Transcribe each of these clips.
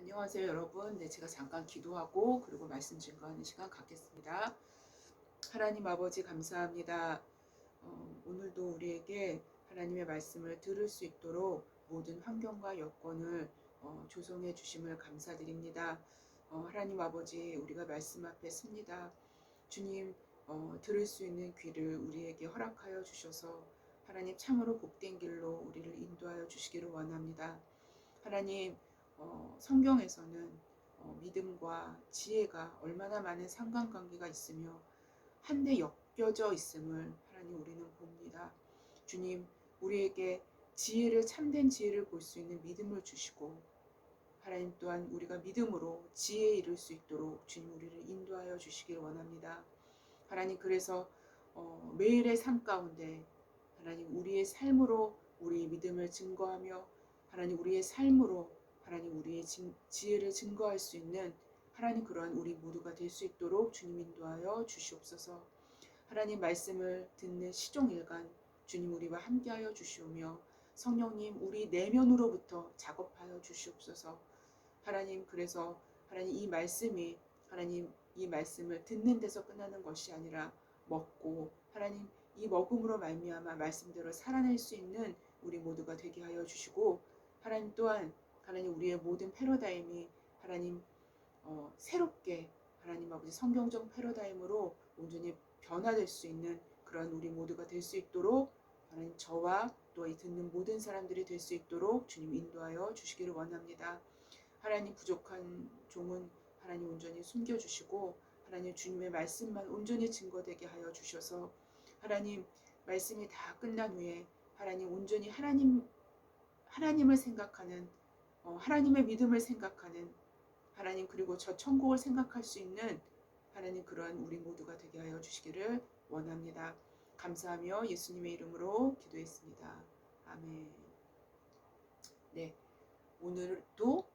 안녕하세요 여러분. 네, 제가 잠깐 기도하고 그리고 말씀 증거하는 시간 갖겠습니다. 하나님 아버지 감사합니다. 오늘도 우리에게 하나님의 말씀을 들을 수 있도록 모든 환경과 여건을 조성해 주심을 감사드립니다. 하나님 아버지, 우리가 말씀 앞에 섭니다. 주님, 들을 수 있는 귀를 우리에게 허락하여 주셔서 하나님 참으로 복된 길로 우리를 인도하여 주시기를 원합니다. 하나님, 성경에서는 믿음과 지혜가 얼마나 많은 상관관계가 있으며 한데 엮여져 있음을 하나님 우리는 봅니다. 주님, 우리에게 지혜를, 참된 지혜를 볼 수 있는 믿음을 주시고 하나님 또한 우리가 믿음으로 지혜에 이를 수 있도록 주님 우리를 인도하여 주시길 원합니다. 하나님, 그래서 매일의 삶 가운데 하나님 우리의 삶으로 우리의 믿음을 증거하며 하나님 우리의 삶으로 하나님 우리의 지혜를 증거할 수 있는 하나님 그러한 우리 모두가 될 수 있도록 주님 인도하여 주시옵소서. 하나님 말씀을 듣는 시종일관 주님 우리와 함께하여 주시오며 성령님 우리 내면으로부터 작업하여 주시옵소서. 하나님, 그래서 하나님 이 말씀이 하나님 이 말씀을 듣는 데서 끝나는 것이 아니라 먹고 하나님 이 먹음으로 말미암아 말씀대로 살아낼 수 있는 우리 모두가 되게 하여 주시고 하나님 또한 하나님 우리의 모든 패러다임이 하나님 새롭게 하나님 아버지 성경적 패러다임으로 온전히 변화될 수 있는 그런 우리 모두가 될 수 있도록 하나님 저와 또 이 듣는 모든 사람들이 될 수 있도록 주님 인도하여 주시기를 원합니다. 하나님 부족한 종은 하나님 온전히 숨겨주시고 하나님 주님의 말씀만 온전히 증거되게 하여 주셔서 하나님 말씀이 다 끝난 후에 하나님 온전히 하나님을 생각하는 하나님의 믿음을 생각하는 하나님 그리고 저 천국을 생각할 수 있는 하나님 그러한 우리 모두가 되게 하여 주시기를 원합니다. 감사하며 예수님의 이름으로 기도했습니다. 아멘. 네, 오늘도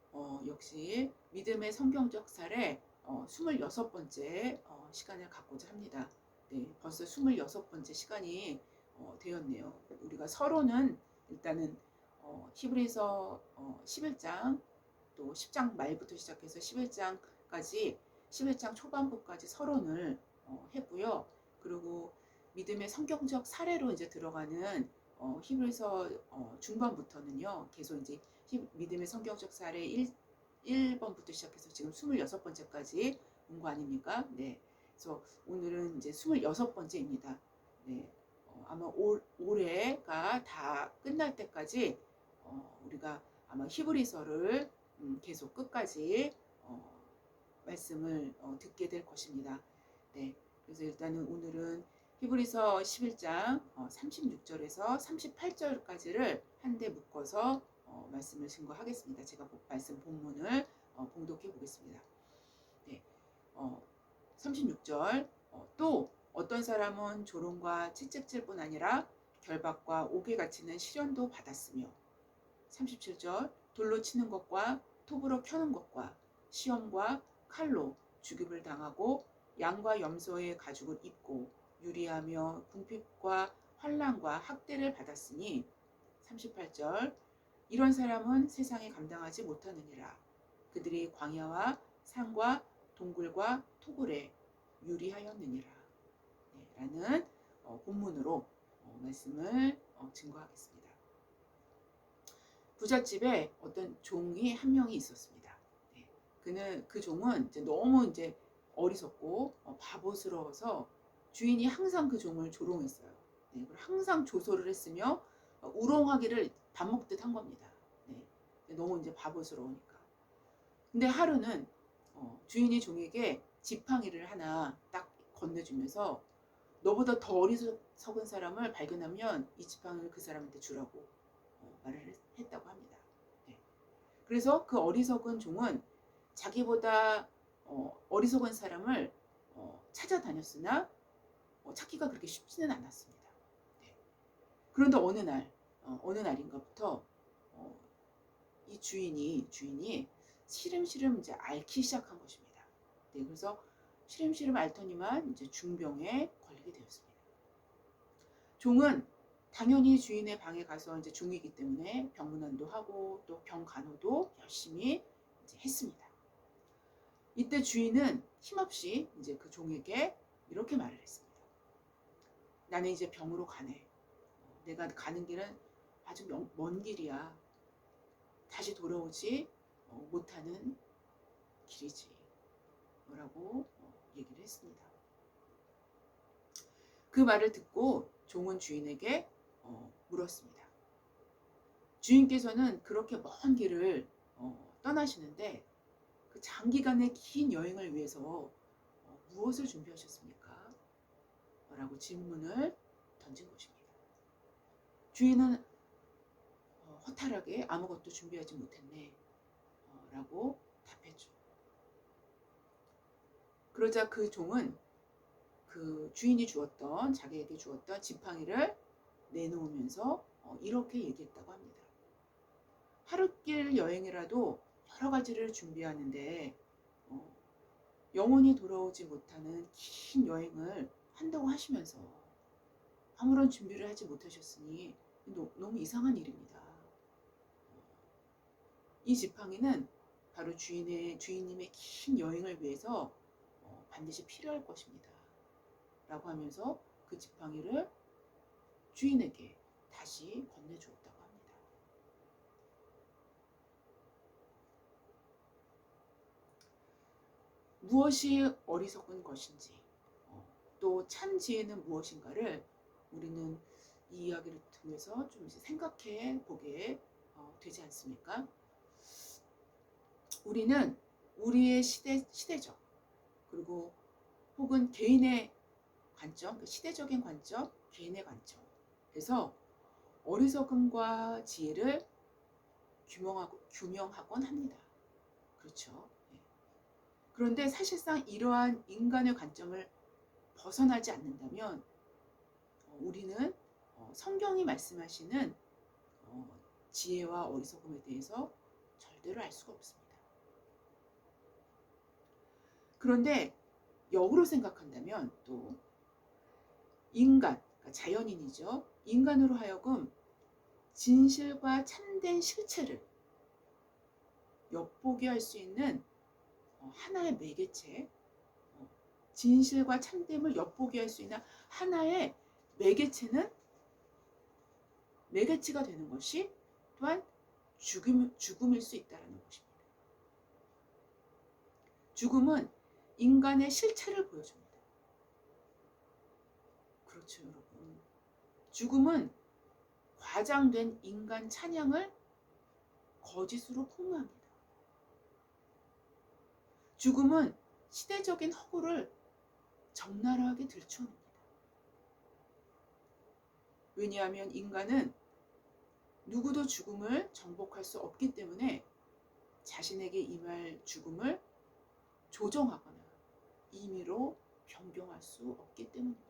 역시 믿음의 성경적 사례 26번째 시간을 갖고자 합니다. 네, 벌써 26번째 시간이 되었네요. 우리가 서론은 일단은 히브리서 11장 또 10장 말부터 시작해서 11장까지 11장 초반부까지 서론을 했고요. 그리고 믿음의 성경적 사례로 이제 들어가는 히브리서 중반부터는요. 계속 이제 믿음의 성경적 사례 1번부터 시작해서 지금 26번째까지 온 거 아닙니까? 네. 그래서 오늘은 이제 26번째입니다. 네. 아마 올해가 다 끝날 때까지 우리가 아마 히브리서를 계속 끝까지 말씀을 듣게 될 것입니다. 네. 그래서 일단은 오늘은 히브리서 11장 36절에서 38절까지를 한데 묶어서 말씀을 증거하겠습니다. 제가 말씀 본문을 봉독해 보겠습니다. 네, 36절 또 어떤 사람은 조롱과 채찍질뿐 아니라 결박과 옥에 갇히는 시련도 받았으며 37절 돌로 치는 것과 톱으로 켜는 것과 시험과 칼로 죽임을 당하고 양과 염소의 가죽을 입고 유리하며 궁핍과 환난과 학대를 받았으니 38절 이런 사람은 세상에 감당하지 못하느니라. 그들이 광야와 산과 동굴과 토굴에 유리하였느니라. 네, 라는 본문으로 말씀을 증거하겠습니다. 부잣집에 어떤 종이 한 명이 있었습니다. 네, 그 종은 이제 너무 이제 어리석고 바보스러워서 주인이 항상 그 종을 조롱했어요. 네, 항상 조소를 했으며 우롱하기를 밥 먹듯 한 겁니다. 네, 너무 이제 바보스러우니까. 근데 하루는 주인이 종에게 지팡이를 하나 딱 건네주면서 너보다 더 어리석은 사람을 발견하면 이 지팡이를 그 사람한테 주라고 말을 했다고 합니다. 네. 그래서 그 어리석은 종은 자기보다 어리석은 사람을 찾아다녔으나 찾기가 그렇게 쉽지는 않았습니다. 네. 그런데 어느 날인가부터 이 주인이 시름시름 이제 앓기 시작한 것입니다. 네, 그래서 시름시름 앓더니만 이제 중병에 걸리게 되었습니다. 종은 당연히 주인의 방에 가서 이제 종이기 때문에 병문안도 하고 또 병간호도 열심히 이제 했습니다. 이때 주인은 힘없이 이제 그 종에게 이렇게 말을 했습니다. 나는 이제 병으로 가네. 내가 가는 길은 아주 먼 길이야. 다시 돌아오지 못하는 길이지. 라고 얘기를 했습니다. 그 말을 듣고 종은 주인에게 물었습니다. 주인께서는 그렇게 먼 길을 떠나시는데 그 장기간의 긴 여행을 위해서 무엇을 준비하셨습니까? 라고 질문을 던진 것입니다. 주인은 허탈하게 아무것도 준비하지 못했네 라고 답했죠. 그러자 그 종은 그 주인이 주었던 자기에게 주었던 지팡이를 내놓으면서 이렇게 얘기했다고 합니다. 하루길 여행이라도 여러 가지를 준비하는데 영원히 돌아오지 못하는 긴 여행을 한다고 하시면서 아무런 준비를 하지 못하셨으니 너무 이상한 일입니다. 이 지팡이는 바로 주인님의 긴 여행을 위해서 반드시 필요할 것입니다. 라고 하면서 그 지팡이를 주인에게 다시 건네주었다고 합니다. 무엇이 어리석은 것인지 또 참 지혜는 무엇인가를 우리는 이 이야기를 통해서 좀 생각해 보게 되지 않습니까? 우리는 우리의 시대적 그리고 혹은 개인의 관점, 시대적인 관점, 개인의 관점에서 어리석음과 지혜를 규명하곤 합니다. 그렇죠? 그런데 사실상 이러한 인간의 관점을 벗어나지 않는다면 우리는 성경이 말씀하시는 지혜와 어리석음에 대해서 절대로 알 수가 없습니다. 그런데 역으로 생각한다면 또 인간, 그러니까 자연인이죠. 인간으로 하여금 진실과 참된 실체를 엿보게 할 수 있는 하나의 매개체, 진실과 참됨을 엿보게 할 수 있는 하나의 매개체가 되는 것이 또한 죽음일 수 있다는 것입니다. 죽음은 인간의 실체를 보여줍니다. 그렇죠, 여러분. 죽음은 과장된 인간 찬양을 거짓으로 폭로합니다. 죽음은 시대적인 허구를 적나라하게 들추어냅니다. 왜냐하면 인간은 누구도 죽음을 정복할 수 없기 때문에 자신에게 임할 죽음을 조정하거나 임의로 변경할 수 없기 때문입니다.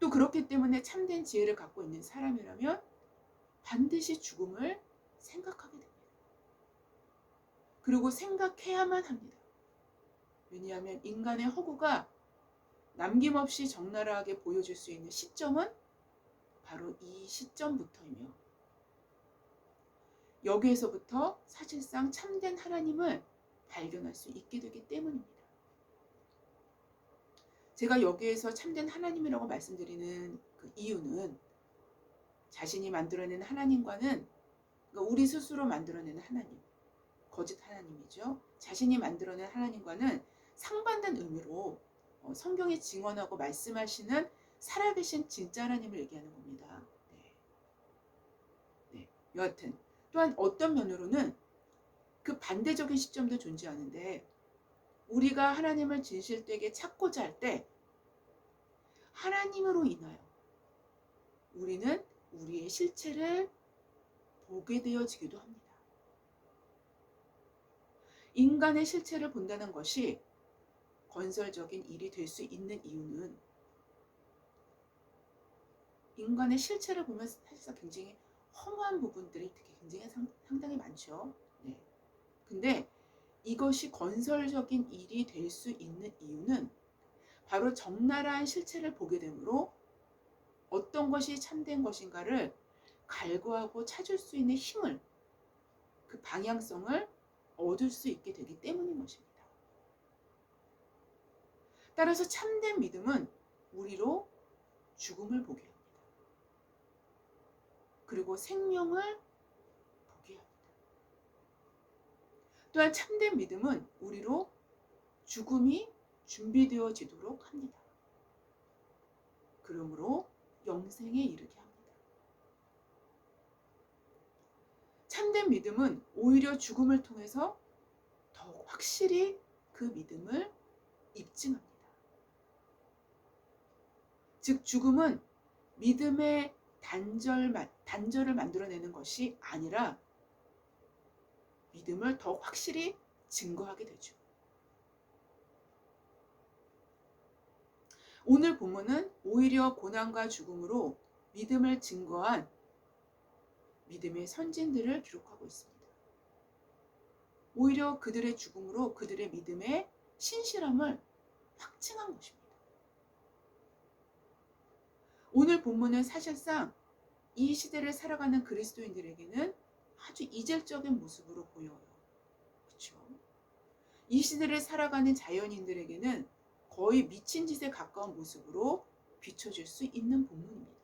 또 그렇기 때문에 참된 지혜를 갖고 있는 사람이라면 반드시 죽음을 생각하게 됩니다. 그리고 생각해야만 합니다. 왜냐하면 인간의 허구가 남김없이 적나라하게 보여줄 수 있는 시점은 바로 이 시점부터이며 여기에서부터 사실상 참된 하나님을 발견할 수 있게 되기 때문입니다. 제가 여기에서 참된 하나님이라고 말씀드리는 그 이유는 자신이 만들어낸 하나님과는 그러니까 우리 스스로 만들어내는 하나님, 거짓 하나님이죠. 자신이 만들어낸 하나님과는 상반된 의미로 성경이 증언하고 말씀하시는 살아계신 진짜 하나님을 얘기하는 겁니다. 네. 여하튼 또한 어떤 면으로는 그 반대적인 시점도 존재하는데 우리가 하나님을 진실되게 찾고자 할 때 하나님으로 인하여 우리는 우리의 실체를 보게 되어지기도 합니다. 인간의 실체를 본다는 것이 건설적인 일이 될 수 있는 이유는 인간의 실체를 보면 사실상 굉장히 허무한 부분들이 굉장히 상당히 많죠. 네. 근데 이것이 건설적인 일이 될 수 있는 이유는 바로 적나라한 실체를 보게 되므로 어떤 것이 참된 것인가를 갈구하고 찾을 수 있는 힘을 그 방향성을 얻을 수 있게 되기 때문인 것입니다. 따라서 참된 믿음은 우리로 죽음을 보게 합니다. 그리고 생명을 보게 합니다. 또한 참된 믿음은 우리로 죽음이 준비되어지도록 합니다. 그러므로 영생에 이르게 합니다. 참된 믿음은 오히려 죽음을 통해서 더욱 확실히 그 믿음을 입증합니다. 즉 죽음은 믿음의 단절을 만들어내는 것이 아니라 믿음을 더욱 확실히 증거하게 되죠. 오늘 본문은 오히려 고난과 죽음으로 믿음을 증거한 믿음의 선진들을 기록하고 있습니다. 오히려 그들의 죽음으로 그들의 믿음의 신실함을 확증한 것입니다. 오늘 본문은 사실상 이 시대를 살아가는 그리스도인들에게는 아주 이질적인 모습으로 보여요. 그렇죠? 이 시대를 살아가는 자연인들에게는 거의 미친 짓에 가까운 모습으로 비춰질 수 있는 본문입니다.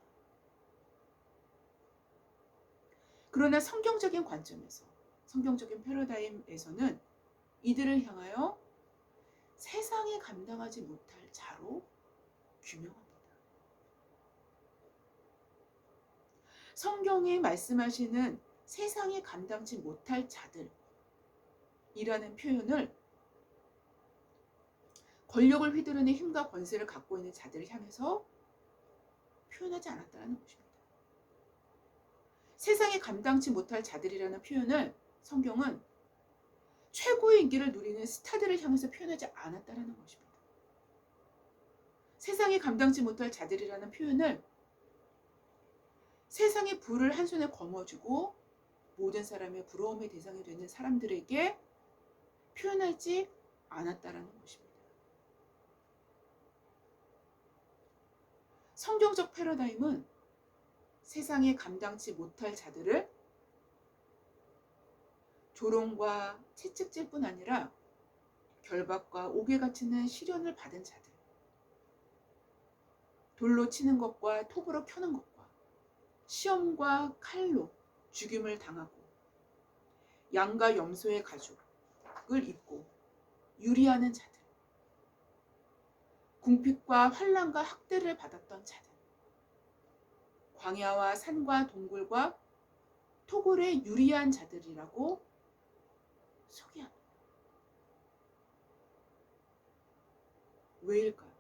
그러나 성경적인 관점에서, 성경적인 패러다임에서는 이들을 향하여 세상에 감당하지 못할 자로 규명합니다. 성경이 말씀하시는 세상에 감당치 못할 자들이라는 표현을 권력을 휘두르는 힘과 권세를 갖고 있는 자들을 향해서 표현하지 않았다는 것입니다. 세상에 감당치 못할 자들이라는 표현을 성경은 최고의 인기를 누리는 스타들을 향해서 표현하지 않았다는 것입니다. 세상에 감당치 못할 자들이라는 표현을 세상의 부를 한 손에 거머쥐고 모든 사람의 부러움의 대상이 되는 사람들에게 표현하지 않았다는 것입니다. 성경적 패러다임은 세상에 감당치 못할 자들을 조롱과 채찍질뿐 아니라 결박과 옥에 갇히는 시련을 받은 자들, 돌로 치는 것과 톱으로 켜는 것과 시험과 칼로 죽임을 당하고 양과 염소의 가죽을 입고 유리하는 자들, 궁핍과 환난과 학대를 받았던 자들, 광야와 산과 동굴과 토굴에 유리한 자들이라고 소개합니다. 왜일까요?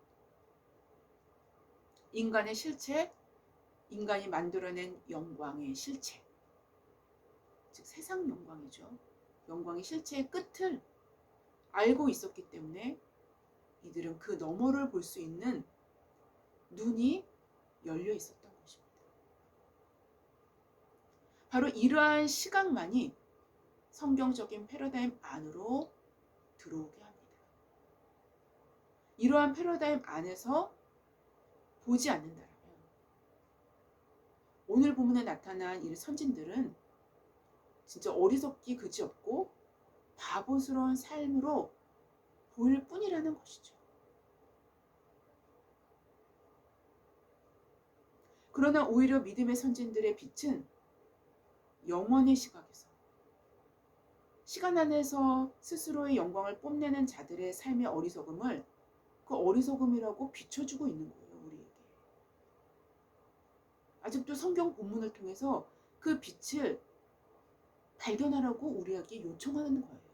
인간의 실체, 인간이 만들어낸 영광의 실체, 즉 세상 영광이죠. 영광의 실체의 끝을 알고 있었기 때문에 이들은 그 너머를 볼 수 있는 눈이 열려 있었던 것입니다. 바로 이러한 시각만이 성경적인 패러다임 안으로 들어오게 합니다. 이러한 패러다임 안에서 보지 않는다면 오늘 본문에 나타난 이 선진들은 진짜 어리석기 그지없고 바보스러운 삶으로 보일 뿐이라는 것이죠. 그러나 오히려 믿음의 선진들의 빛은 영원의 시각에서 시간 안에서 스스로의 영광을 뽐내는 자들의 삶의 어리석음을 그 어리석음이라고 비춰주고 있는 거예요. 우리에게. 아직도 성경 본문을 통해서 그 빛을 발견하라고 우리에게 요청하는 거예요.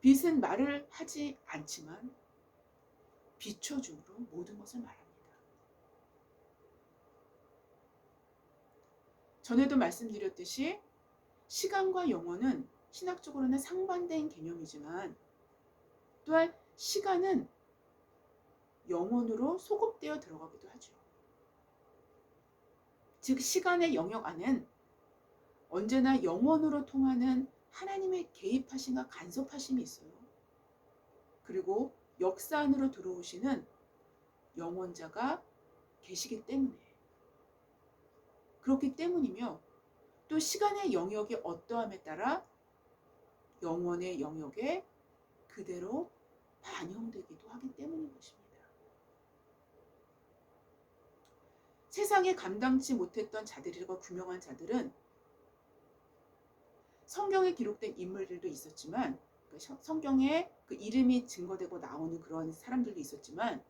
빛은 말을 하지 않지만 비춰줌으로 모든 것을 말합니다. 전에도 말씀드렸듯이 시간과 영혼은 신학적으로는 상반된 개념이지만 또한 시간은 영혼으로 소급되어 들어가기도 하죠. 즉 시간의 영역 안엔 언제나 영혼으로 통하는 하나님의 개입하심과 간섭하심이 있어요. 그리고 역사 안으로 들어오시는 영원자가 계시기 때문에 그렇기 때문이며 또 시간의 영역이 어떠함에 따라 영원의 영역에 그대로 반영되기도 하기 때문인 것입니다. 세상에 감당치 못했던 자들과 규명한 자들은 성경에 기록된 인물들도 있었지만, 성경에 그 이름이 증거되고 나오는 그런 사람들도 있었지만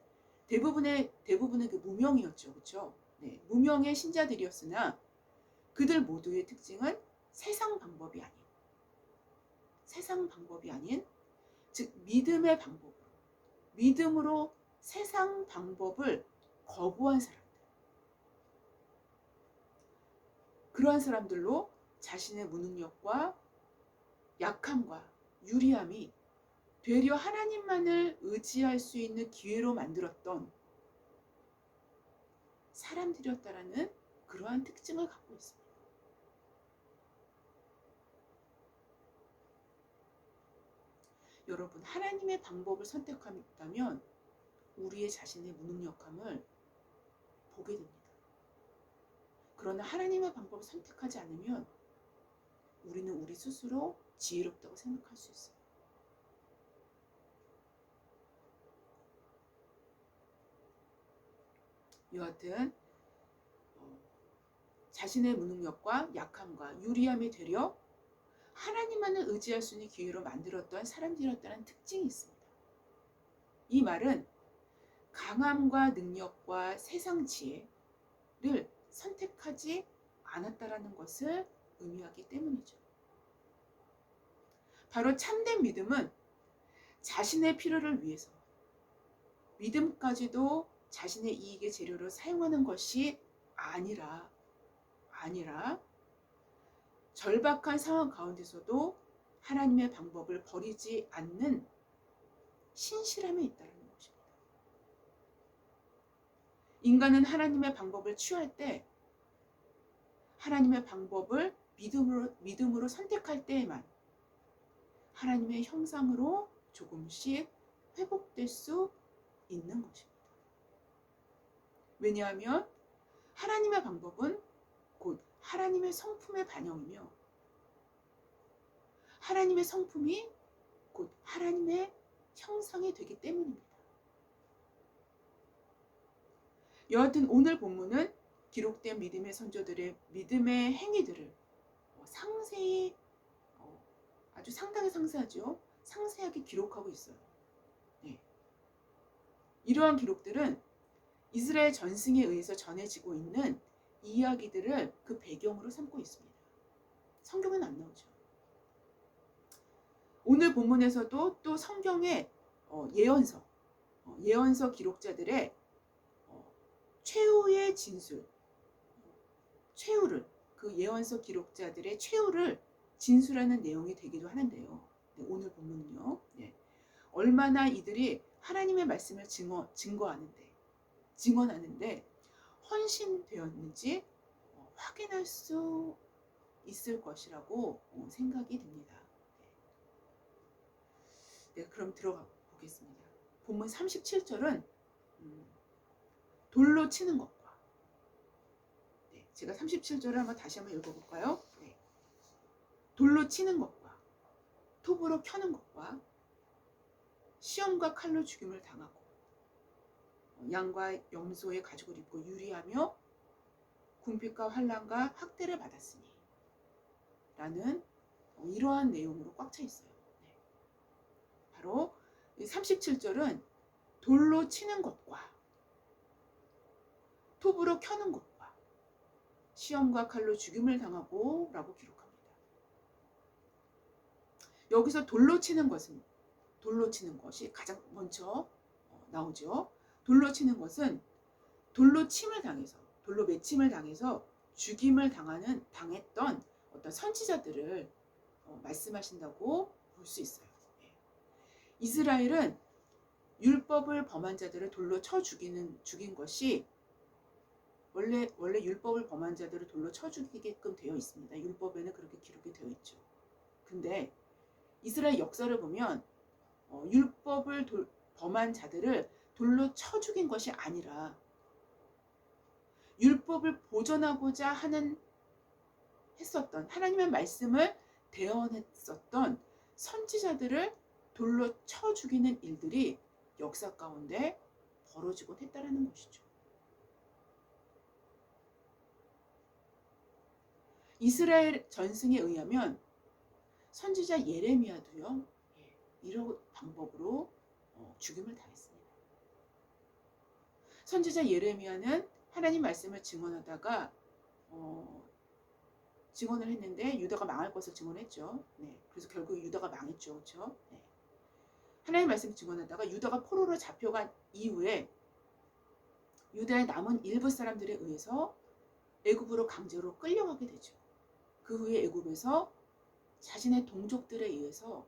대부분의 그 무명이었죠. 그렇죠? 네, 무명의 신자들이었으나 그들 모두의 특징은 세상 방법이 아닌 즉 믿음의 방법으로, 믿음으로 세상 방법을 거부한 사람들, 그러한 사람들로 자신의 무능력과 약함과 유리함이 되려 하나님만을 의지할 수 있는 기회로 만들었던 사람들이었다라는 그러한 특징을 갖고 있습니다. 여러분, 하나님의 방법을 선택한다면 우리의 자신의 무능력함을 보게 됩니다. 그러나 하나님의 방법을 선택하지 않으면 우리는 우리 스스로 지혜롭다고 생각할 수 있어요. 여하튼 자신의 무능력과 약함과 유리함이 되려 하나님만을 의지할 수 있는 기회로 만들었던 사람들이었다는 특징이 있습니다. 이 말은 강함과 능력과 세상 지혜를 선택하지 않았다라는 것을 의미하기 때문이죠. 바로 참된 믿음은 자신의 필요를 위해서 믿음까지도 자신의 이익의 재료로 사용하는 것이 아니라 절박한 상황 가운데서도 하나님의 방법을 버리지 않는 신실함이 있다는 것입니다. 인간은 하나님의 방법을 취할 때, 하나님의 방법을 믿음으로 선택할 때에만 하나님의 형상으로 조금씩 회복될 수 있는 것입니다. 왜냐하면 하나님의 방법은 곧 하나님의 성품의 반영이며 하나님의 성품이 곧 하나님의 형상이 되기 때문입니다. 여하튼 오늘 본문은 기록된 믿음의 선조들의 믿음의 행위들을 상세히, 아주 상당히 상세하죠. 상세하게 기록하고 있어요. 네. 이러한 기록들은 이스라엘 전승에 의해서 전해지고 있는 이야기들을 그 배경으로 삼고 있습니다. 성경은 안 나오죠. 오늘 본문에서도 또 성경의 예언서 기록자들의 최후의 진술, 그 예언서 기록자들의 최후를 진술하는 내용이 되기도 하는데요. 네, 오늘 본문은요. 네. 얼마나 이들이 하나님의 말씀을 증언하는데 헌신되었는지 확인할 수 있을 것이라고 생각이 됩니다. 네, 그럼 들어가 보겠습니다. 본문 37절은 돌로 치는 것과, 네, 제가 37절을 다시 한번 읽어볼까요? 네. 돌로 치는 것과 톱으로 켜는 것과 시험과 칼로 죽임을 당하고 양과 염소의 가죽을 입고 유리하며 궁핍과 환난과 학대를 받았으니 라는 이러한 내용으로 꽉 차 있어요. 네. 바로 37절은 돌로 치는 것과 톱으로 켜는 것과 시험과 칼로 죽임을 당하고 라고 기록합니다. 여기서 돌로 치는 것이 가장 먼저 나오죠. 돌로 치는 것은 돌로 매침을 당해서 죽임을 당했던 어떤 선지자들을 말씀하신다고 볼 수 있어요. 이스라엘은 율법을 범한 자들을 돌로 쳐 죽인 것이 원래 율법을 범한 자들을 돌로 쳐 죽이게끔 되어 있습니다. 율법에는 그렇게 기록이 되어 있죠. 근데 이스라엘 역사를 보면 율법을 범한 자들을 돌로 쳐 죽인 것이 아니라 율법을 보존하고자 하는 했었던, 하나님의 말씀을 대언했었던 선지자들을 돌로 쳐 죽이는 일들이 역사 가운데 벌어지곤 했다라는 것이죠. 이스라엘 전승에 의하면 선지자 예레미야도요, 이런 방법으로 죽임을 당했습니다. 선지자 예레미야는 하나님 말씀을 증언하다가 증언을 했는데 유다가 망할 것을 증언했죠. 네, 그래서 결국 유다가 망했죠, 그렇죠? 네. 하나님 말씀을 증언하다가 유다가 포로로 잡혀간 이후에 유다의 남은 일부 사람들에 의해서 애굽으로 강제로 끌려가게 되죠. 그 후에 애굽에서 자신의 동족들에 의해서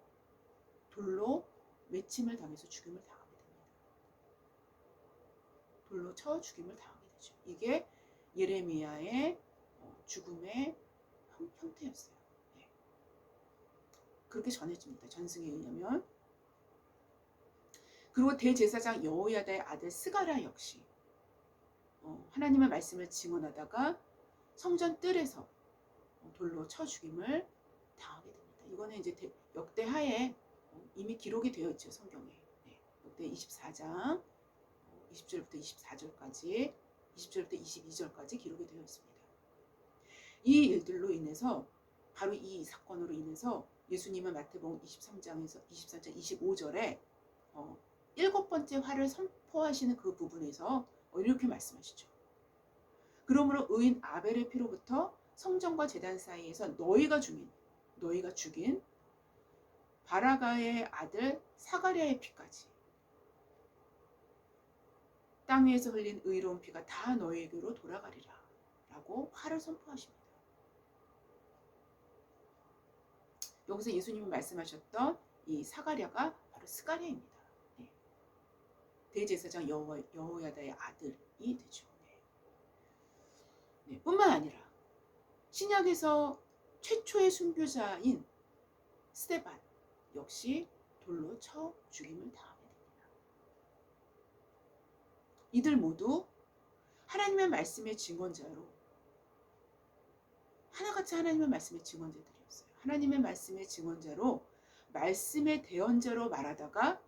돌로 매침을 당해서 죽임을 당하게 됩니다. 돌로 쳐 죽임을 당하게 되죠. 이게 예레미야의 죽음의 형태였어요. 네. 그렇게 전해집니다. 전승에 의하면. 그리고 대제사장 여호야다의 아들 스가랴 역시 하나님의 말씀을 증언하다가 성전 뜰에서 돌로 쳐 죽임을 당하게 됩니다. 이거는 이제 역대하에 이미 기록이 되어 있죠, 성경에. 네. 역대 24장 20절부터 24절까지, 20절부터 22절까지 기록이 되어 있습니다. 이 일들로 인해서, 바로 이 사건으로 인해서 예수님은 마태복음 23장에서 24장 25절에 7번째 화를 선포하시는 그 부분에서 이렇게 말씀하시죠. 그러므로 의인 아벨의 피로부터 성전과 제단 사이에서 너희가 죽인 바라가의 아들 사가랴의 피까지 땅 위에서 흘린 의로운 피가 다 너희에게로 돌아가리라 라고 화를 선포하십니다. 여기서 예수님이 말씀하셨던 이 사가랴가 바로 스가랴입니다. 네. 대제사장 여호야다의 아들이 되죠. 네. 네. 뿐만 아니라 신약에서 최초의 순교자인 스데반 역시 돌로 쳐 죽임을 당하게 됩니다. 이들 모두 하나님의 말씀의 증언자로, 하나같이 하나님의 말씀의 증언자들이었어요. 하나님의 말씀의 증언자로, 말씀의 대언자로 말하다가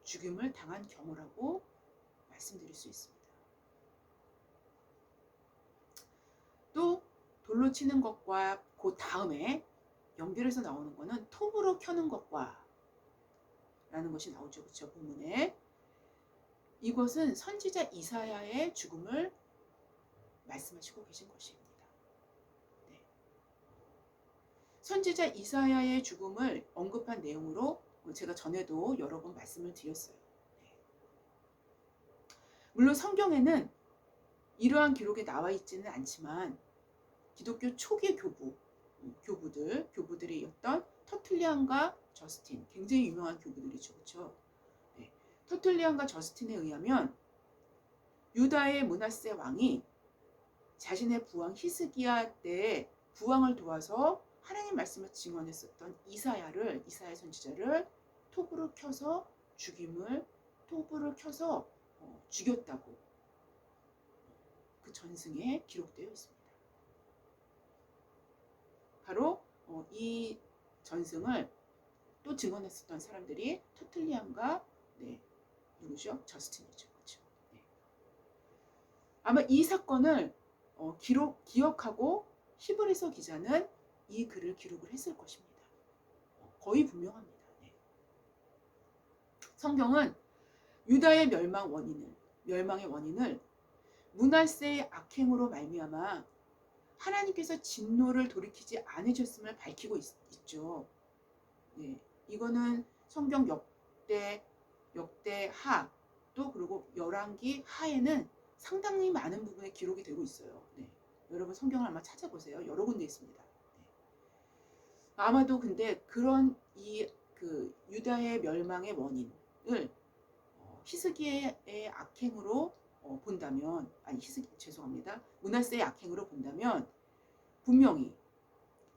죽임을 당한 경우라고 말씀드릴 수 있습니다. 또 돌로 치는 것과 그 다음에 연결해서 나오는 것은 톱으로 켜는 것과 라는 것이 나오죠. 그렇죠? 본문에. 이것은 선지자 이사야의 죽음을 말씀하시고 계신 것입니다. 네. 선지자 이사야의 죽음을 언급한 내용으로 제가 전에도 여러 번 말씀을 드렸어요. 네. 물론 성경에는 이러한 기록이 나와 있지는 않지만 기독교 초기 교부들이었던 터툴리안과 저스틴, 굉장히 유명한 교부들이죠. 그렇죠? 네. 터툴리안과 저스틴에 의하면 유다의 므낫세 왕이 자신의 부왕 히스기야 때에 부왕을 도와서 하나님 말씀을 증언했었던 이사야 선지자를 톱으로 켜서 죽였다고 그 전승에 기록되어 있습니다. 바로 이 전승을 또 증언했었던 사람들이 터툴리안과 누구죠? 저스틴이죠. 그렇죠? 네. 아마 이 사건을 기억하고 히브리서 기자는 이 글을 기록을 했을 것입니다. 거의 분명합니다. 네. 성경은 유다의 멸망의 원인을 므낫세의 악행으로 말미암아 하나님께서 진노를 돌이키지 않으셨음을 밝히고 있죠. 네, 이거는 성경 역대하 또 그리고 열왕기 하에는 상당히 많은 부분에 기록이 되고 있어요. 네, 여러분 성경을 아마 찾아보세요. 여러 군데 있습니다. 네. 아마도 근데 그런 그 유다의 멸망의 원인을 히스기야의 악행으로 본다면, 므낫세의 악행으로 본다면 분명히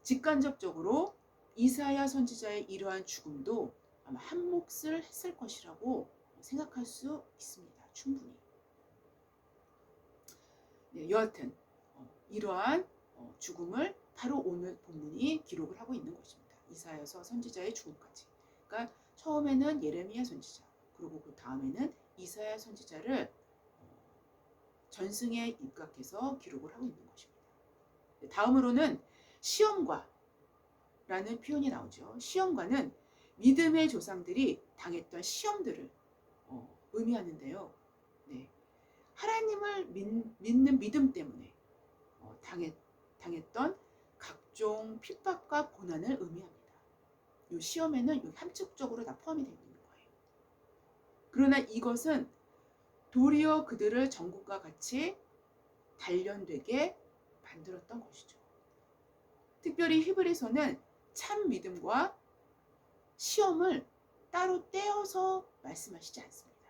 직간접적으로 이사야 선지자의 이러한 죽음도 아마 한 몫을 했을 것이라고 생각할 수 있습니다. 충분히. 네, 여하튼 이러한 죽음을 바로 오늘 본문이 기록을 하고 있는 것입니다. 이사야서 선지자의 죽음까지. 그러니까 처음에는 예레미야 선지자, 그리고 그 다음에는 이사야 선지자를 전승에 입각해서 기록을 하고 있는 것입니다. 다음으로는 시험과 라는 표현이 나오죠. 시험과는 믿음의 조상들이 당했던 시험들을 의미하는데요. 네. 하나님을 믿는 믿음 때문에 당했던 각종 핍박과 고난을 의미합니다. 이 시험에는 함축적으로 다 포함이 되어 있는 거예요. 그러나 이것은 도리어 그들을 전국과 같이 단련되게 만들었던 것이죠. 특별히 히브리서는 참 믿음과 시험을 따로 떼어서 말씀하시지 않습니다.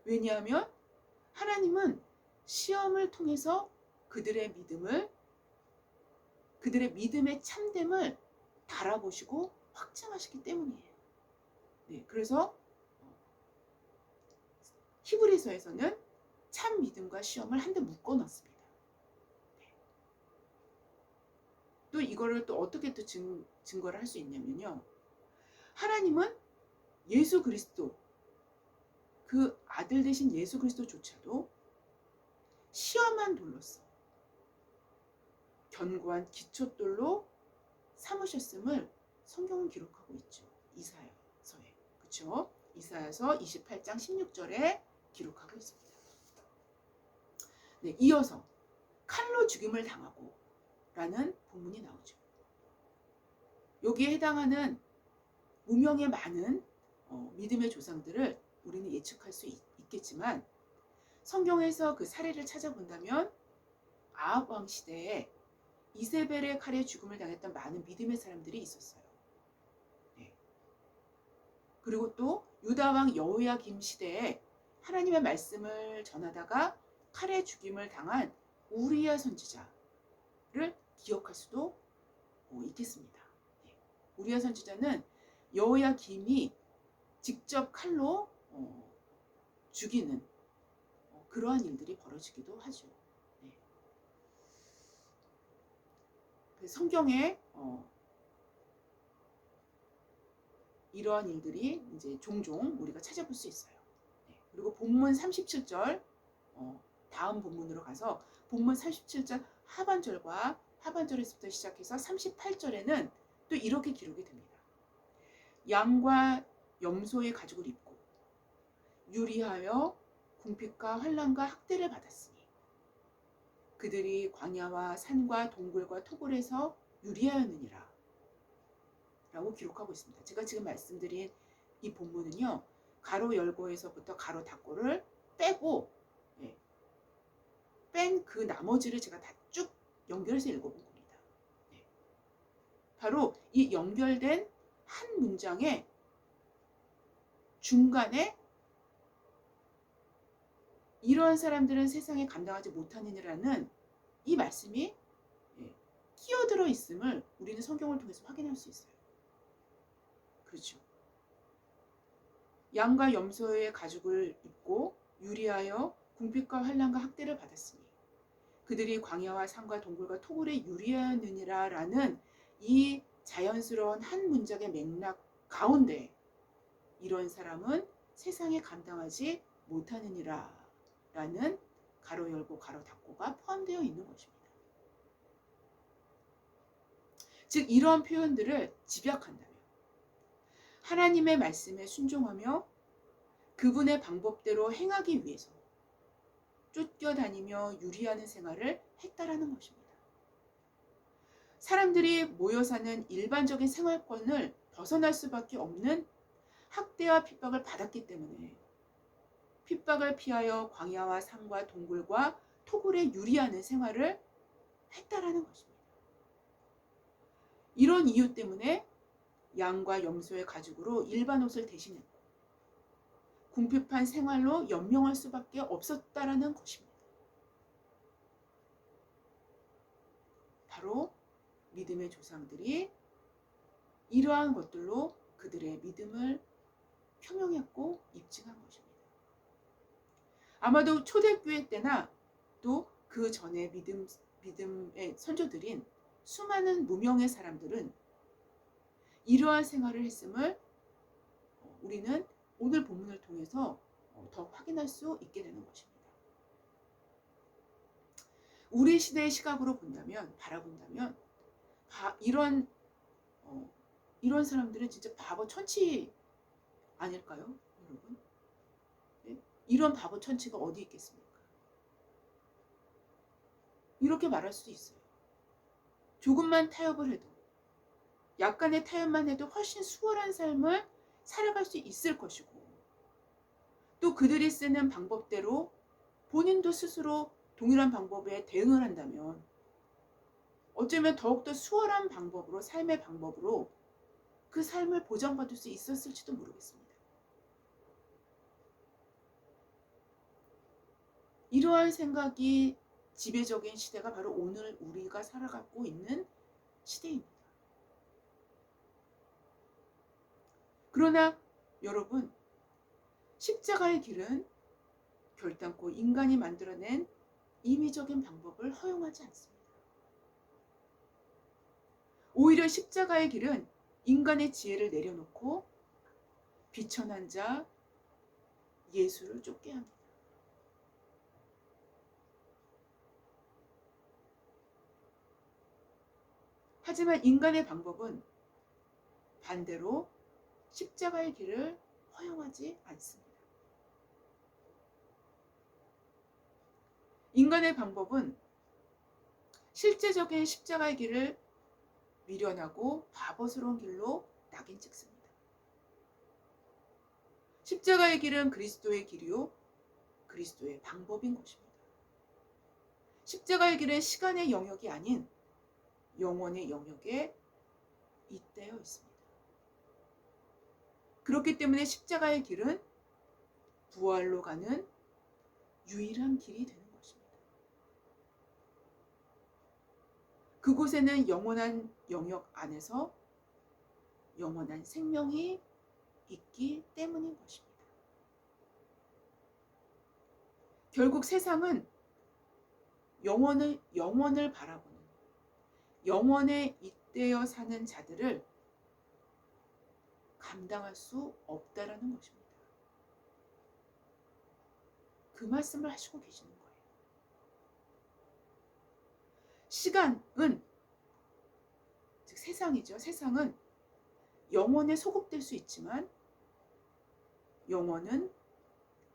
왜냐하면 하나님은 시험을 통해서 그들의 믿음의 참됨을 달아보시고 확증하시기 때문이에요. 네, 그래서 히브리서에서는 참 믿음과 시험을 한데 묶어 놨습니다. 네. 또 이거를 또 어떻게 또 증거를 할 수 있냐면요. 하나님은 예수 그리스도, 그 아들 되신 예수 그리스도조차도 시험한 돌로서 견고한 기초돌로 삼으셨음을 성경은 기록하고 있죠. 이사야서에. 그렇죠? 이사야서 28장 16절에 기록하고 있습니다. 네, 이어서 칼로 죽임을 당하고 라는 본문이 나오죠. 여기에 해당하는 무명의 많은 믿음의 조상들을 우리는 예측할 수 있겠지만 성경에서 그 사례를 찾아본다면 아합 왕 시대에 이세벨의 칼에 죽음을 당했던 많은 믿음의 사람들이 있었어요. 네. 그리고 또 유다 왕 여호야김 시대에 하나님의 말씀을 전하다가 칼에 죽임을 당한 우리야 선지자를 기억할 수도 있겠습니다. 네. 우리야 선지자는 여호야김이 직접 칼로 죽이는 그러한 일들이 벌어지기도 하죠. 네. 성경에 이러한 일들이 이제 종종 우리가 찾아볼 수 있어요. 네. 그리고 본문 37절 다음 본문으로 가서 본문 37절 하반절에서부터 시작해서 38절에는 또 이렇게 기록이 됩니다. 양과 염소의 가죽을 입고 유리하여 궁핍과 환난과 학대를 받았으니 그들이 광야와 산과 동굴과 토굴에서 유리하였느니라 라고 기록하고 있습니다. 제가 지금 말씀드린 이 본문은요, 가로 열고에서부터 가로 닫고를 빼고 뺀 그 나머지를 제가 다 쭉 연결해서 읽어본 겁니다. 바로 이 연결된 한 문장의 중간에 이러한 사람들은 세상에 감당하지 못하느니라는 이 말씀이 끼어들어 있음을 우리는 성경을 통해서 확인할 수 있어요. 그렇죠. 양과 염소의 가죽을 입고 유리하여 궁핍과 환난과 학대를 받았으니 그들이 광야와 산과 동굴과 토굴에 유리하느니라 라는 이 자연스러운 한 문장의 맥락 가운데 이런 사람은 세상에 감당하지 못하느니라 라는 가로 열고 가로 닫고가 포함되어 있는 것입니다. 즉 이러한 표현들을 집약한다면 하나님의 말씀에 순종하며 그분의 방법대로 행하기 위해서 쫓겨다니며 유리하는 생활을 했다라는 것입니다. 사람들이 모여 사는 일반적인 생활권을 벗어날 수밖에 없는 학대와 핍박을 받았기 때문에 핍박을 피하여 광야와 산과 동굴과 토굴에 유리하는 생활을 했다라는 것입니다. 이런 이유 때문에 양과 염소의 가죽으로 일반 옷을 대신했고 궁핍한 생활로 연명할 수밖에 없었다라는 것입니다. 바로 믿음의 조상들이 이러한 것들로 그들의 믿음을 표명했고 입증한 것입니다. 아마도 초대교회 때나 또 그 전에 믿음의 선조들인 수많은 무명의 사람들은 이러한 생활을 했음을 우리는 오늘 본문을 통해서 더 확인할 수 있게 되는 것입니다. 우리 시대의 시각으로 본다면, 바라본다면 이런 사람들은 진짜 바보 천치 아닐까요, 여러분? 네? 이런 바보 천치가 어디 있겠습니까? 이렇게 말할 수도 있어요. 조금만 타협을 해도, 약간의 타협만 해도 훨씬 수월한 삶을 살아갈 수 있을 것이고, 또 그들이 쓰는 방법대로 본인도 스스로 동일한 방법에 대응을 한다면 어쩌면 더욱더 수월한 방법으로, 삶의 방법으로 그 삶을 보장받을 수 있었을지도 모르겠습니다. 이러한 생각이 지배적인 시대가 바로 오늘 우리가 살아가고 있는 시대입니다. 그러나 여러분, 십자가의 길은 결단코 인간이 만들어낸 임의적인 방법을 허용하지 않습니다. 오히려 십자가의 길은 인간의 지혜를 내려놓고 비천한 자 예수를 쫓게 합니다. 하지만 인간의 방법은 반대로 십자가의 길을 허용하지 않습니다. 인간의 방법은 실제적인 십자가의 길을 미련하고 바보스러운 길로 낙인 찍습니다. 십자가의 길은 그리스도의 길이요, 그리스도의 방법인 것입니다. 십자가의 길은 시간의 영역이 아닌 영원의 영역에 잇대어 있습니다. 그렇기 때문에 십자가의 길은 부활로 가는 유일한 길이 되는 것입니다. 그곳에는 영원한 영역 안에서 영원한 생명이 있기 때문인 것입니다. 결국 세상은 영원을 바라보는, 영원에 잇대어 사는 자들을 감당할 수 없다라는 것입니다. 그 말씀을 하시고 계시는 거예요. 시간은, 즉 세상이죠. 세상은 영원에 소급될 수 있지만 영원은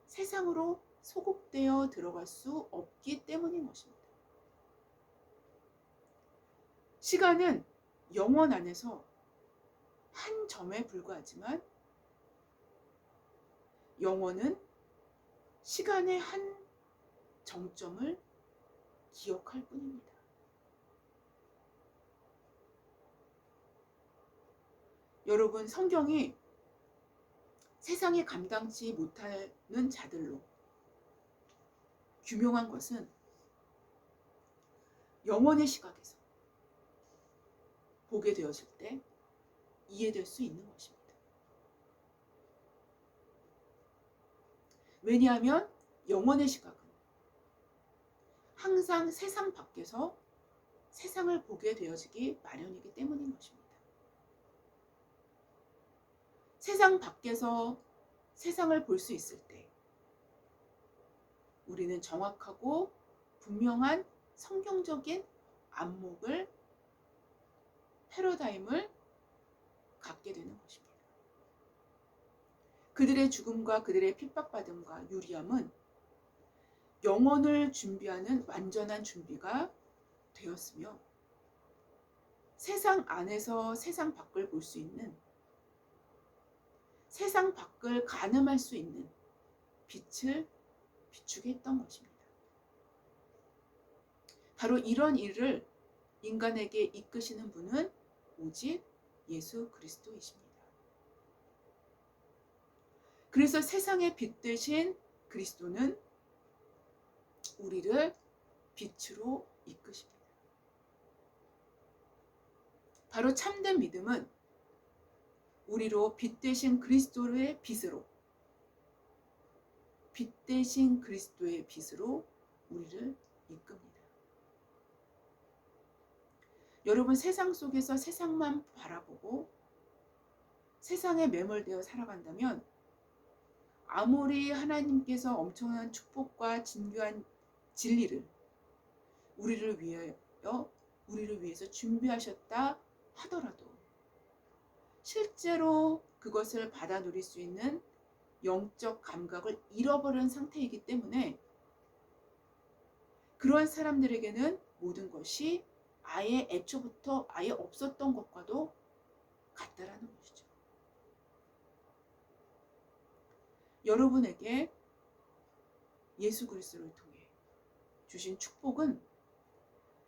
세상으로 소급되어 들어갈 수 없기 때문인 것입니다. 시간은 영원 안에서 한 점에 불과하지만 영원은 시간의 한 정점을 기억할 뿐입니다. 여러분, 성경이 세상이 감당치 못하는 자들로 규명한 것은 영원의 시각에서 보게 되었을 때 이해될 수 있는 것입니다. 왜냐하면 영원의 시각은 항상 세상 밖에서 세상을 보게 되어지기 마련이기 때문인 것입니다. 세상 밖에서 세상을 볼 수 있을 때 우리는 정확하고 분명한 성경적인 안목을, 패러다임을 갖게 되는 것입니다. 그들의 죽음과 그들의 핍박받음과 유리함은 영원을 준비하는 완전한 준비가 되었으며 세상 안에서 세상 밖을 볼 수 있는, 세상 밖을 가늠할 수 있는 빛을 비추게 했던 것입니다. 바로 이런 일을 인간에게 이끄시는 분은 오직 예수 그리스도이십니다. 그래서 세상의 빛 되신 그리스도는 우리를 빛으로 이끄십니다. 바로 참된 믿음은 우리로 빛 되신 그리스도의 빛으로, 빛 되신 그리스도의 빛으로 우리를 이끕니다. 여러분 세상 속에서 세상만 바라보고 세상에 매몰되어 살아간다면 아무리 하나님께서 엄청난 축복과 진귀한 진리를 우리를 위해서 준비하셨다 하더라도 실제로 그것을 받아 누릴 수 있는 영적 감각을 잃어버린 상태이기 때문에 그런 사람들에게는 모든 것이 아예 애초부터 아예 없었던 것과도 같다라는 것이죠. 여러분에게 예수 그리스도를 통해 주신 축복은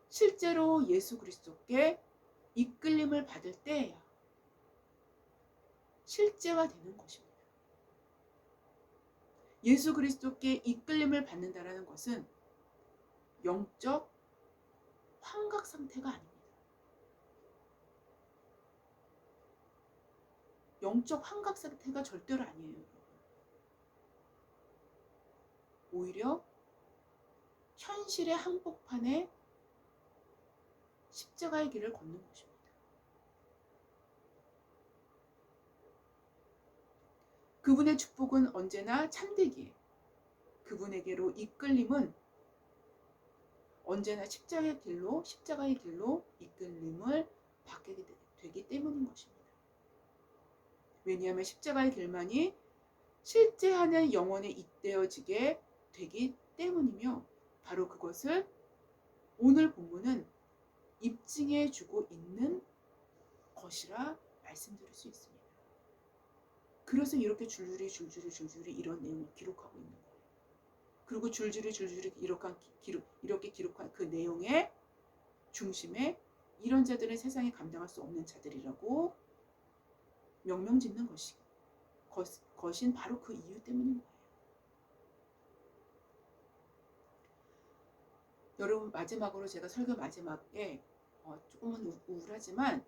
실제로 예수 그리스도께 이끌림을 받을 때에야 실제화되는 것입니다. 예수 그리스도께 이끌림을 받는다라는 것은 영적 환각 상태가 아닙니다. 영적 환각 상태가 절대로 아니에요, 여러분. 오히려 현실의 한복판에 십자가의 길을 걷는 것입니다. 그분의 축복은 언제나 참되기에 그분에게로 이끌림은 언제나 십자가의 길로 이끌림을 받게 되기 때문인 것입니다. 왜냐하면 십자가의 길만이 실제하는 영혼에 잇대어지게 되기 때문이며 바로 그것을 오늘 본문은 입증해 주고 있는 것이라 말씀드릴 수 있습니다. 그래서 이렇게 줄줄이 이런 내용을 기록하고 있는 거예요. 그리고 줄줄이 이렇게 기록한 그 내용의 중심에 이런 자들은 세상에 감당할 수 없는 자들이라고 명명짓는 것인 바로 그 이유 때문인 거예요. 여러분, 마지막으로 제가 설교 마지막에 조금은 우울하지만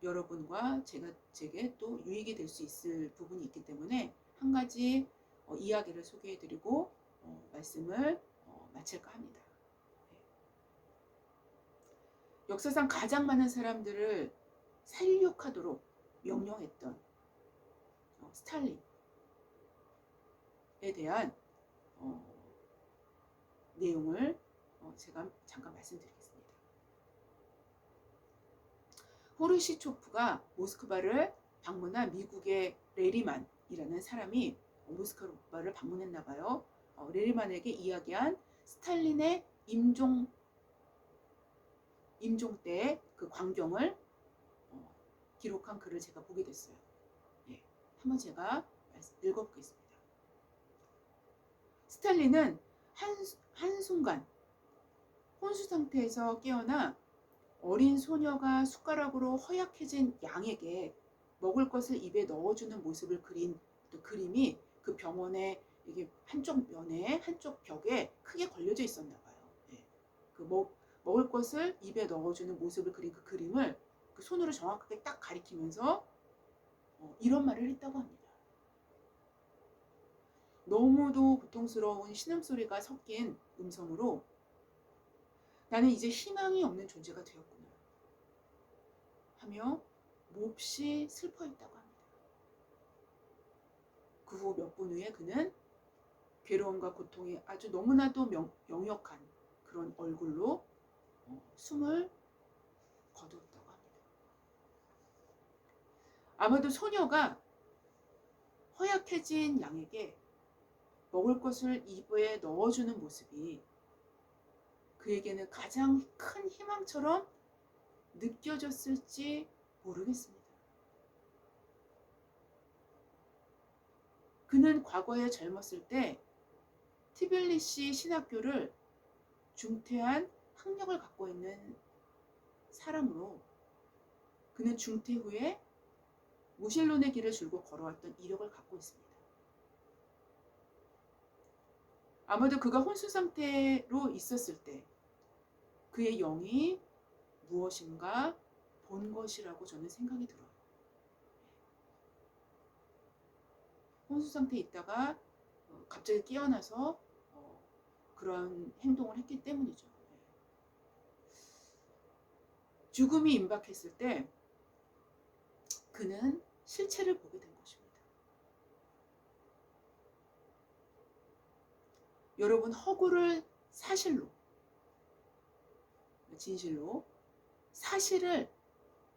여러분과 제게 또 유익이 될 수 있을 부분이 있기 때문에 한 가지 이야기를 소개해드리고 말씀을 마칠까 합니다. 역사상 가장 많은 사람들을 살육하도록 명령했던 스탈린에 대한 내용을 제가 잠깐 말씀드리겠습니다. 호르시초프가 모스크바를 방문한 미국의 레리만이라는 사람이 모스크바를 방문했나 봐요. 레리만에게 이야기한 스탈린의 임종 때의 그 광경을 기록한 글을 제가 보게 됐어요. 한번 제가 읽어보겠습니다. 스탈린은 한순간 혼수 상태에서 깨어나 어린 소녀가 숟가락으로 허약해진 양에게 먹을 것을 입에 넣어주는 모습을 그린 그림이 그 병원의 이게 한쪽 벽에 크게 걸려져 있었나 봐요. 그 먹을 것을 입에 넣어주는 모습을 그린 그 그림을 그 손으로 정확하게 딱 가리키면서 이런 말을 했다고 합니다. 너무도 고통스러운 신음소리가 섞인 음성으로 나는 이제 희망이 없는 존재가 되었구나 하며 몹시 슬퍼했다고 합니다. 그 후 몇 분 후에 그는 괴로움과 고통이 아주 너무나도 역력한 그런 얼굴로 숨을 거두었다고 합니다. 아마도 소녀가 허약해진 양에게 먹을 것을 입에 넣어주는 모습이 그에게는 가장 큰 희망처럼 느껴졌을지 모르겠습니다. 그는 과거에 젊었을 때 티빌리시 신학교를 중퇴한 학력을 갖고 있는 사람으로 그는 중퇴 후에 무신론의 길을 줄곧 걸어왔던 이력을 갖고 있습니다. 아마도 그가 혼수 상태로 있었을 때 그의 영이 무엇인가 본 것이라고 저는 생각이 들어요. 혼수 상태에 있다가 갑자기 깨어나서 그런 행동을 했기 때문이죠. 죽음이 임박했을 때 그는 실체를 보게 된 것입니다. 여러분, 허구를 사실로, 진실로, 사실을,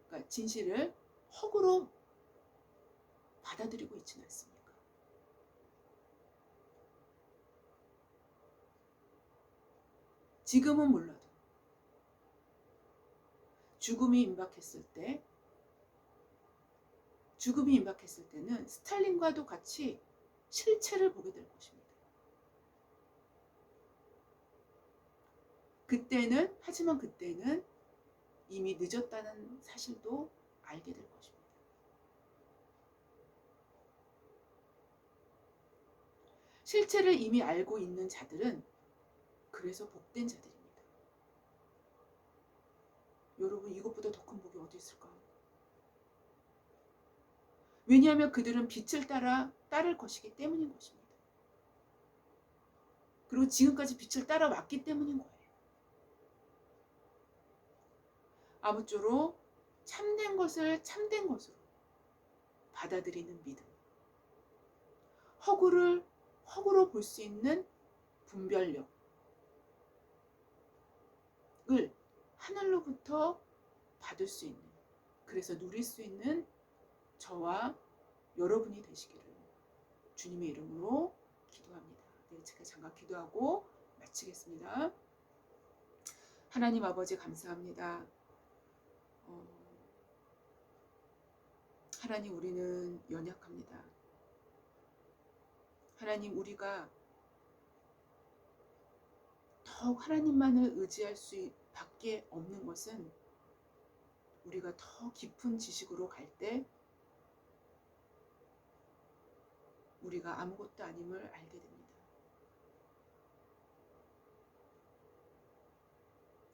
그러니까 진실을 허구로 받아들이고 있지는 않습니까? 지금은 몰라도 죽음이 임박했을 때는 스탈린과도 같이 실체를 보게 될 것입니다. 하지만 그때는 이미 늦었다는 사실도 알게 될 것입니다. 실체를 이미 알고 있는 자들은 그래서 복된 자들입니다. 여러분, 이것보다 더 큰 복이 어디 있을까요? 왜냐하면 그들은 빛을 따를 것이기 때문인 것입니다. 그리고 지금까지 빛을 따라왔기 때문인 거예요. 아무쪼록 참된 것을 참된 것으로 받아들이는 믿음, 허구로 볼 수 있는 분별력을 하늘로부터 받을 수 있는, 그래서 누릴 수 있는 저와 여러분이 되시기를 주님의 이름으로 기도합니다. 네, 제가 잠깐 기도하고 마치겠습니다. 하나님 아버지, 감사합니다. 하나님, 우리는 연약합니다. 하나님, 우리가 더욱 하나님만을 의지할 수밖에 없는 것은 우리가 더 깊은 지식으로 갈 때 우리가 아무것도 아님을 알게 됩니다.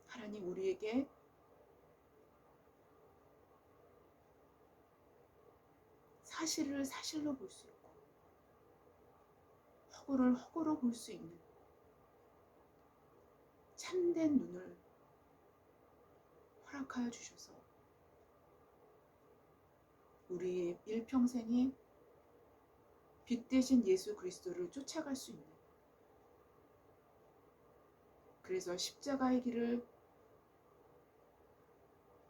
하나님, 우리에게 사실을 사실로 볼 수 있고 허구를 허구로 볼 수 있는 참된 눈을 허락하여 주셔서 우리의 일평생이 빛 대신 예수 그리스도를 쫓아갈 수 있는, 그래서 십자가의 길을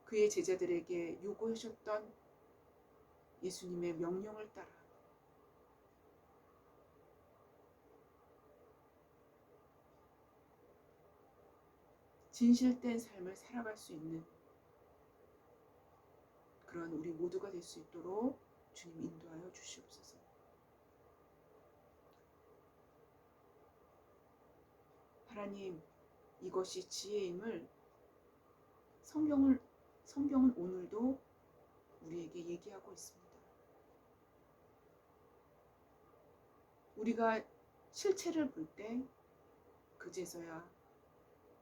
그의 제자들에게 요구하셨던 예수님의 명령을 따라 진실된 삶을 살아갈 수 있는 그런 우리 모두가 될 수 있도록 주님 인도하여 주시옵소서. 하나님, 이것이 지혜임을 성경은 오늘도 우리에게 얘기하고 있습니다. 우리가 실체를 볼 때 그제서야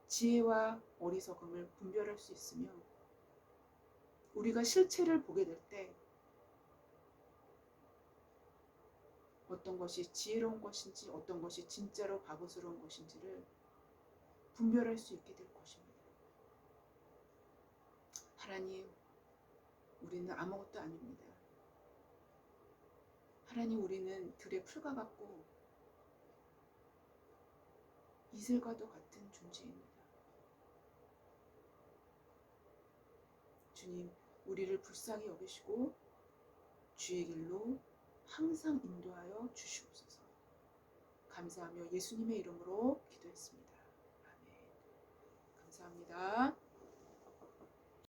지혜와 어리석음을 분별할 수 있으며, 우리가 실체를 보게 될 때 어떤 것이 지혜로운 것인지 어떤 것이 진짜로 바보스러운 것인지를 분별할 수 있게 될 것입니다. 하나님, 우리는 아무것도 아닙니다. 하나님, 우리는 들의 풀과 같고 이슬과도 같은 존재입니다. 주님, 우리를 불쌍히 여기시고 주의 길로 항상 인도하여 주시옵소서. 감사하며 예수님의 이름으로 기도했습니다. 아멘. 감사합니다.